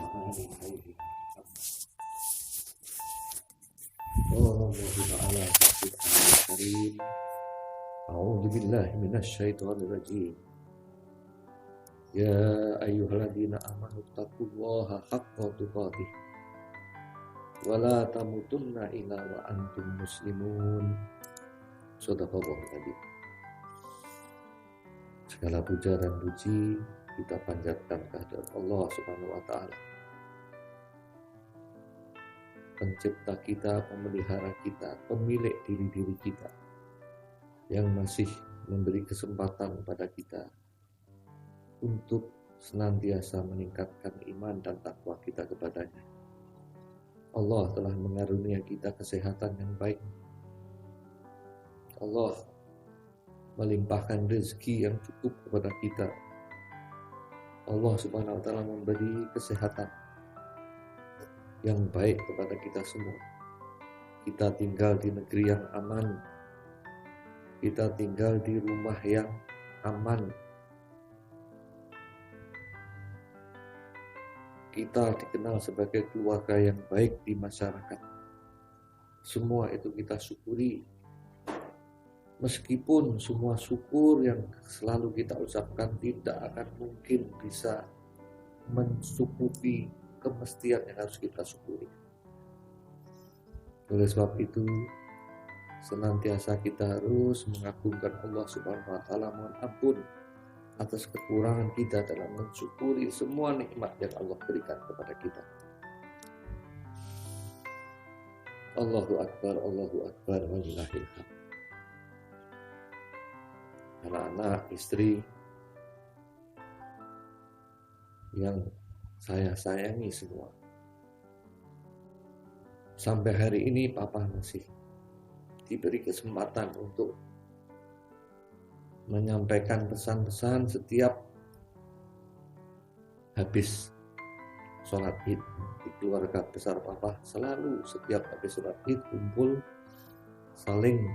وآله خيره قال الله تعالى في القرآن الكريم أعوذ بالله من الشيطان الرجيم يا أيها الذين آمنوا اتقوا الله حق تقاته ولا تموتن إلا وأنتم مسلمون. Shadaqallahul adzim. Segala puja dan puji kita panjatkan kehadirat Allah Subhanahu wa taala, pencipta kita, pemelihara kita, pemilik diri-diri kita, yang masih memberi kesempatan kepada kita untuk senantiasa meningkatkan iman dan takwa kita kepadanya. Allah telah mengarunia kita kesehatan yang baik. Allah melimpahkan rezeki yang cukup kepada kita. Allah Subhanahu wa taala memberi kesehatan yang baik kepada kita semua. Kita tinggal di negeri yang aman. Kita tinggal di rumah yang aman. Kita dikenal sebagai keluarga yang baik di masyarakat. Semua itu kita syukuri. Meskipun semua syukur yang selalu kita ucapkan tidak akan mungkin bisa mencukupi kemestian yang harus kita syukuri. Oleh sebab itu, senantiasa kita harus mengagungkan Allah Subhanahu wa taala, mohon ampun atas kekurangan kita dalam mensyukuri semua nikmat yang Allah berikan kepada kita. Allahu Akbar, walillahil hamd. Anak-anak, istri yang saya sayangi semua. Sampai hari ini Papa masih diberi kesempatan untuk menyampaikan pesan-pesan setiap habis sholat Id. Di keluarga besar Papa selalu setiap habis sholat Id kumpul, saling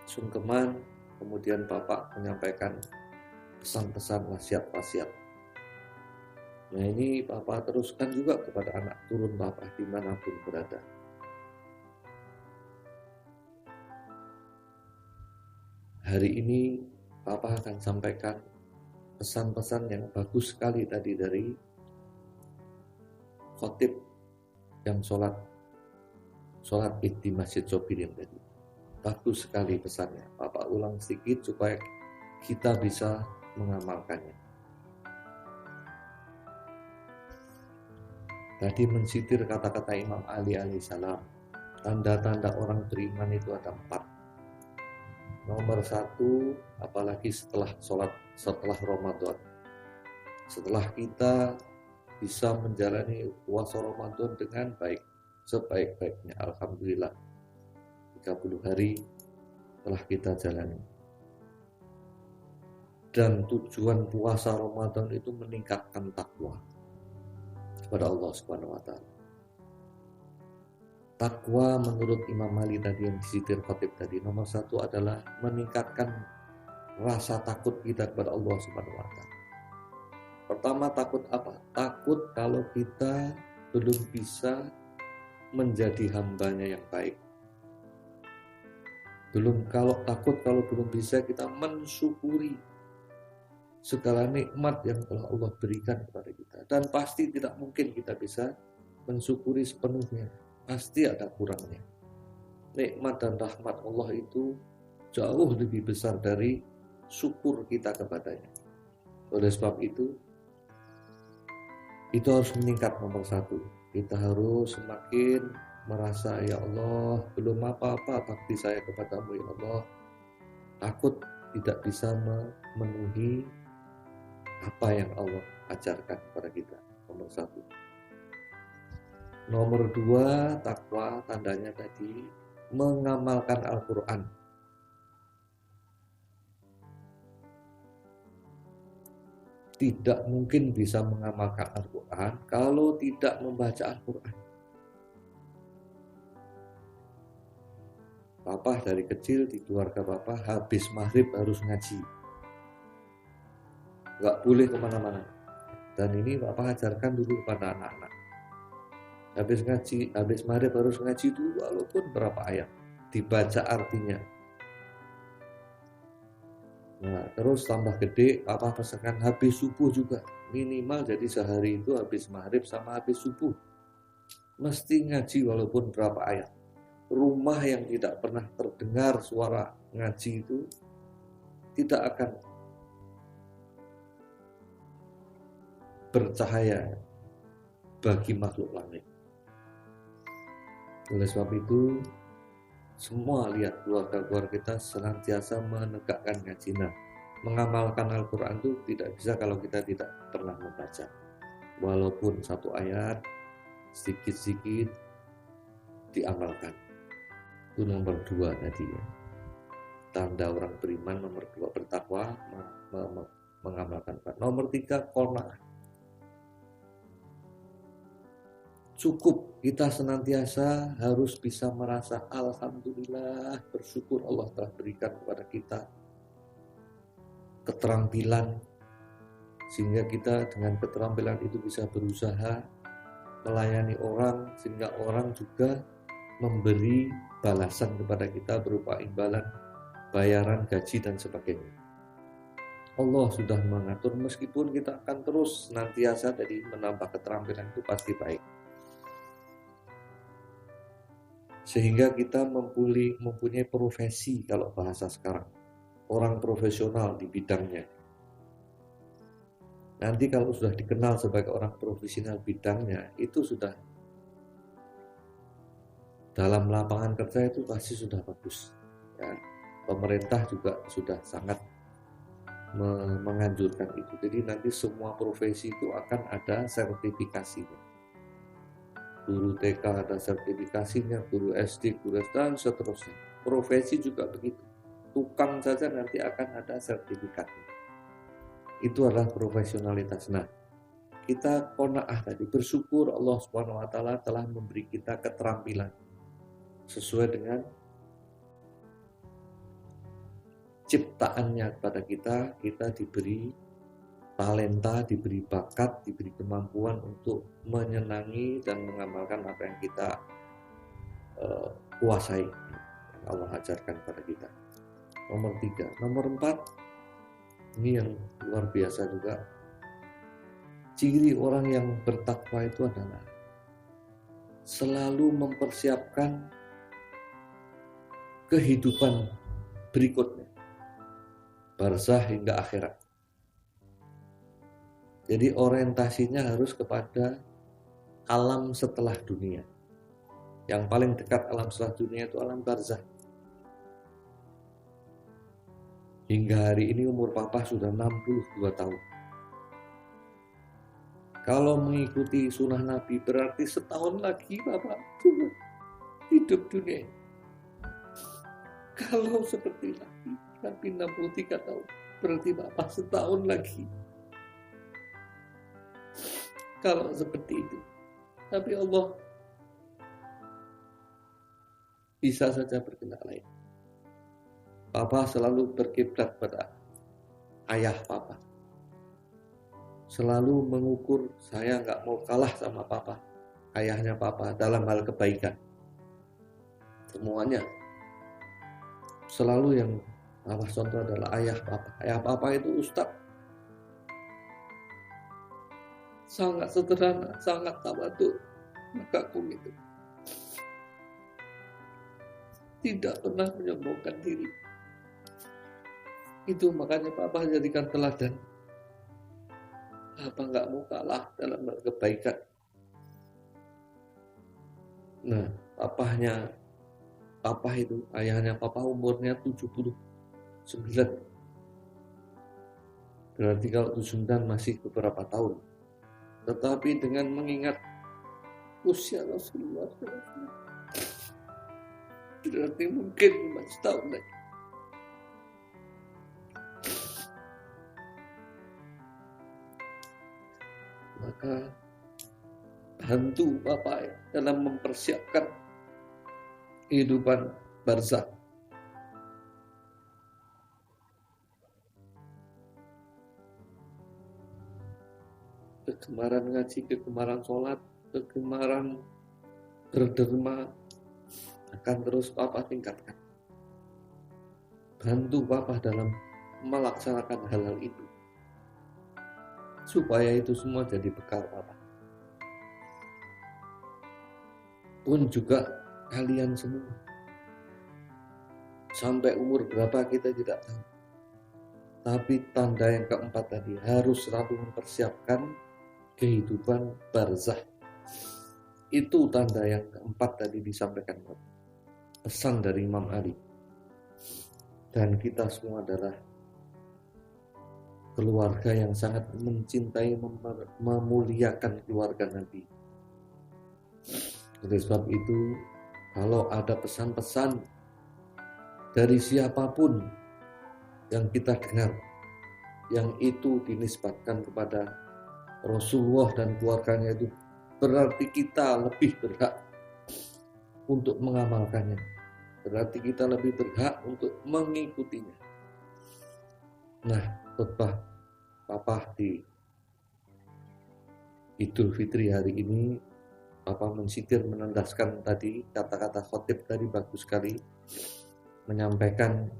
sungkeman, kemudian Bapak menyampaikan pesan-pesan wasiat-wasiat. Nah, ini Bapak teruskan juga kepada anak turun Bapak dimanapun berada. Hari ini Bapak akan sampaikan pesan-pesan yang bagus sekali tadi dari khotib yang sholat Id di Masjid Sobirin tadi. Bagus sekali pesannya. Bapak ulang sedikit supaya kita bisa mengamalkannya. Tadi mensitir kata-kata Imam Ali alaihissalam. Tanda-tanda orang beriman itu ada 4. Nomor 1, apalagi setelah Ramadan. Setelah kita bisa menjalani puasa Ramadan dengan baik, sebaik-baiknya, alhamdulillah. 30 hari telah kita jalani. Dan tujuan puasa Ramadan itu meningkatkan takwa kepada Allah Subhanahu wa taala. Takwa menurut Imam Ali tadi yang disitir khatib tadi, nomor 1 adalah meningkatkan rasa takut kita kepada Allah Subhanahu wa taala. Pertama, takut apa? Takut kalau kita belum bisa menjadi hambanya yang baik. Takut kalau belum bisa kita mensyukuri segala nikmat yang telah Allah berikan kepada kita. Dan pasti tidak mungkin kita bisa mensyukuri sepenuhnya. Pasti ada kurangnya. Nikmat dan rahmat Allah itu jauh lebih besar dari syukur kita kepadanya. Oleh sebab itu harus meningkat nomor 1. Kita harus semakin merasa, ya Allah, belum apa-apa bakti saya kepadamu, ya Allah. Takut tidak bisa memenuhi apa yang Allah ajarkan kepada kita. Nomor 1. Nomor 2, takwa tandanya tadi mengamalkan Al-Quran. Tidak mungkin bisa mengamalkan Al-Quran kalau tidak membaca Al-Quran. Papa dari kecil di keluarga Papa habis maghrib harus ngaji. Gak boleh kemana-mana. Dan ini Bapak ajarkan dulu kepada anak-anak. Habis ngaji, habis maghrib harus ngaji dulu walaupun berapa ayat. Dibaca artinya. Nah, terus tambah gede, Papa pesankan habis subuh juga. Minimal jadi sehari itu habis maghrib sama habis subuh. Mesti ngaji walaupun berapa ayat. Rumah yang tidak pernah terdengar suara ngaji itu tidak akan bercahaya bagi makhluk langit. Oleh sebab itu, semua lihat keluarga-keluarga kita senantiasa menegakkan ngaji. Nah, mengamalkan Al-Quran itu tidak bisa kalau kita tidak pernah membaca. Walaupun satu ayat, sedikit-sedikit diamalkan. Itu nomor 2 tadi ya. Tanda orang beriman, nomor 2 bertakwa, mengamalkan. Nomor 3 qanaah. Cukup kita senantiasa harus bisa merasa alhamdulillah, bersyukur Allah telah berikan kepada kita keterampilan sehingga kita dengan keterampilan itu bisa berusaha melayani orang sehingga orang juga memberi balasan kepada kita berupa imbalan, bayaran, gaji dan sebagainya. Allah sudah mengatur meskipun kita akan terus senantiasa dari menambah keterampilan itu pasti baik. Sehingga kita mempunyai profesi kalau bahasa sekarang. Orang profesional di bidangnya. Nanti kalau sudah dikenal sebagai orang profesional bidangnya, itu sudah dalam lapangan kerja itu pasti sudah bagus. Ya, pemerintah juga sudah sangat menganjurkan itu. Jadi nanti semua profesi itu akan ada sertifikasinya. Guru TK ada sertifikasinya, guru SD, guru dan seterusnya. Profesi juga begitu. Tukang saja nanti akan ada sertifikatnya. Itu adalah profesionalitas. Nah, kita qanaah tadi, bersyukur Allah Subhanahu wa taala telah memberi kita keterampilan sesuai dengan ciptaannya kepada kita diberi talenta, diberi bakat, diberi kemampuan untuk menyenangi dan mengamalkan apa yang kita kuasai, yang Allah ajarkan kepada kita. Nomor 3. Nomor 4, ini yang luar biasa juga. Ciri orang yang bertakwa itu adalah selalu mempersiapkan kehidupan berikutnya, barzah hingga akhirat. Jadi orientasinya harus kepada alam setelah dunia. Yang paling dekat alam setelah dunia itu alam barzah. Hingga hari ini umur Papa sudah 62 tahun. Kalau mengikuti sunnah Nabi berarti setahun lagi Papa sudah hidup dunia. Kalau seperti Nabi 63 tahun, berarti Papa setahun lagi. Kalau seperti itu. Tapi Allah bisa saja berkehendak lain. Papa selalu berkiblat pada ayah Papa. Selalu mengukur, saya nggak mau kalah sama Papa, ayahnya Papa dalam hal kebaikan. Semuanya. Selalu yang Papa contoh adalah ayah Papa. Ayah Papa itu ustadz. Sangat sederhana, sangat tawadhu, kagum itu. Tidak pernah menyombongkan diri. Itu makanya Papa jadikan teladan. Papa nggak mau kalah dalam kebaikan. Nah, Papa itu, ayahnya Papa umurnya 79. Berarti kalau 79 masih beberapa tahun. Tetapi dengan mengingat usia Rasulullah berarti mungkin 5 tahun lagi. Maka bantu Bapak dalam mempersiapkan kehidupan barzakh. kegemaran ngaji, kegemaran sholat, kegemaran berderma akan terus Papa tingkatkan. Bantu Papa dalam melaksanakan hal-hal itu, supaya itu semua jadi bekal Papa. Pun juga kalian semua, sampai umur berapa kita tidak tahu. Tapi tanda yang keempat tadi, harus selalu mempersiapkan kehidupan barzah. Itu tanda yang keempat tadi disampaikan, pesan dari Imam Ali. Dan kita semua adalah keluarga yang sangat mencintai, memuliakan keluarga Nabi. Oleh sebab itu, kalau ada pesan-pesan dari siapapun yang kita dengar, yang itu dinisbatkan kepada Rasulullah dan keluarganya, itu berarti kita lebih berhak untuk mengamalkannya. Berarti kita lebih berhak untuk mengikutinya. Nah, khutbah Papa di Idul Fitri hari ini, Papa mensitir, menandaskan tadi kata-kata khotib tadi bagus sekali, menyampaikan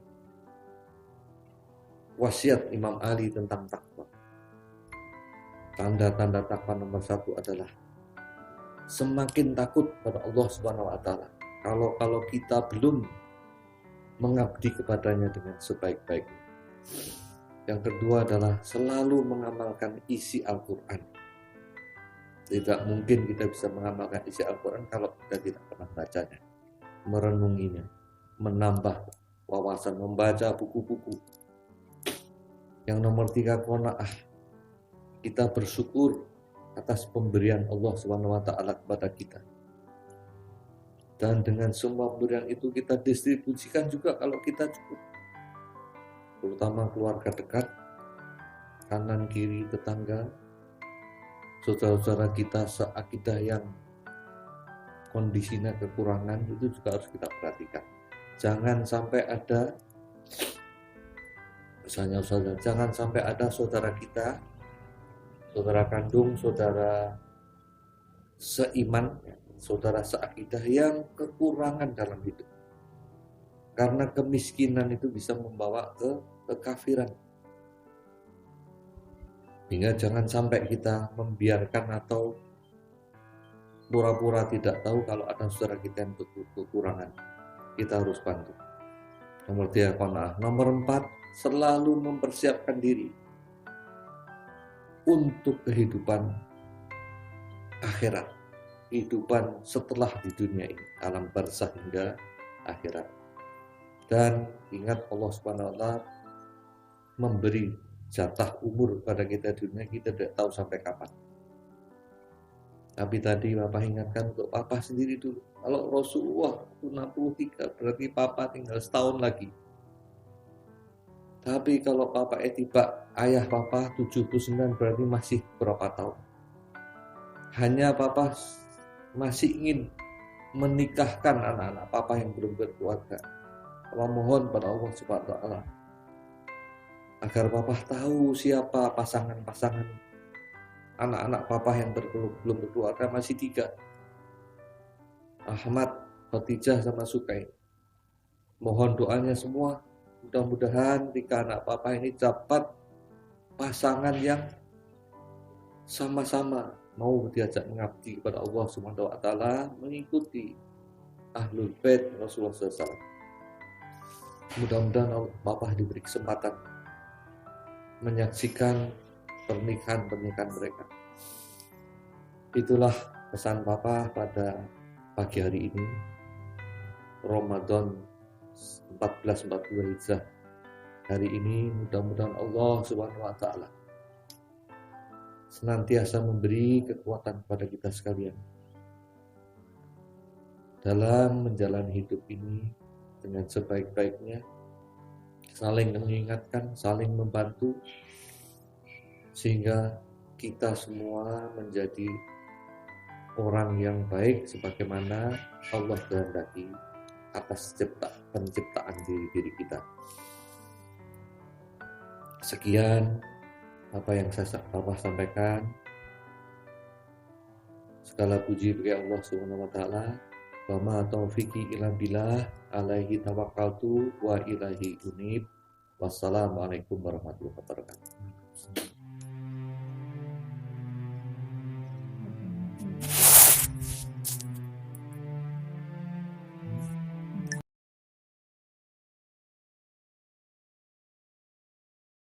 wasiat Imam Ali tentang takwa. Tanda-tanda takwa nomor 1 adalah semakin takut pada Allah Subhanahu wa taala. Kalau kita belum mengabdi kepadanya dengan sebaik-baiknya. Yang kedua adalah selalu mengamalkan isi Al-Quran. Tidak mungkin kita bisa mengamalkan isi Al-Quran kalau kita tidak pernah bacanya, merenunginya, menambah wawasan, membaca buku-buku. Yang nomor 3, qanaah. Kita bersyukur atas pemberian Allah Subhanahu wa taala kepada kita. Dan dengan semua pemberian itu kita distribusikan juga kalau kita cukup. Terutama keluarga dekat, kanan kiri tetangga, saudara-saudara kita seakidah yang kondisinya kekurangan, itu juga harus kita perhatikan. Jangan sampai ada, misalnya saudara, jangan sampai ada saudara kita, saudara kandung, saudara seiman, saudara seakidah yang kekurangan dalam hidup. Karena kemiskinan itu bisa membawa ke kekafiran. Hingga jangan sampai kita membiarkan atau pura-pura tidak tahu kalau ada saudara kita yang kekurangan. Kita harus bantu. Nomor 3, qanaah. Nomor 4, selalu mempersiapkan diri untuk kehidupan akhirat, kehidupan setelah di dunia ini, alam barzakh hingga akhirat. Dan ingat, Allah Subhanahu wa taala memberi jatah umur pada kita di dunia, kita tidak tahu sampai kapan. Tapi tadi Papa ingatkan untuk Papa sendiri dulu. Kalau Rasulullah 63, berarti Papa tinggal setahun lagi. Tapi kalau Papa tiba ayah Papa 79, berarti masih berapa tahun. Hanya Papa masih ingin menikahkan anak-anak Papa yang belum berkeluarga. Papa mohon pada Allah Subhanahu wa taala agar Papa tahu siapa pasangan-pasangan anak-anak Papa yang belum berkeluarga. Masih 3, Ahmad, Khadijah, sama Sukai. Mohon doanya semua, mudah-mudahan 3 anak Papa ini dapat pasangan yang sama-sama mau diajak mengabdi kepada Allah Subhanahu wa taala, mengikuti Ahlul Bait Rasulullah SAW. Mudah-mudahan Papa diberi kesempatan menyaksikan pernikahan mereka. Itulah pesan Papa pada pagi hari ini, Ramadan 1442 Hijrah. Hari ini mudah-mudahan Allah Subhanahu wa taala senantiasa memberi kekuatan kepada kita sekalian dalam menjalani hidup ini dengan sebaik-baiknya, saling mengingatkan, saling membantu, sehingga kita semua menjadi orang yang baik sebagaimana Allah kehendaki atas penciptaan diri kita. Sekian apa yang Papa sampaikan. Segala puji bagi Allah Subhanahu wa taala. Wa ma taufiqi illa billah, alaihi tawakkaltu wa ilaihi unib. Wassalamualaikum warahmatullahi wabarakatuh.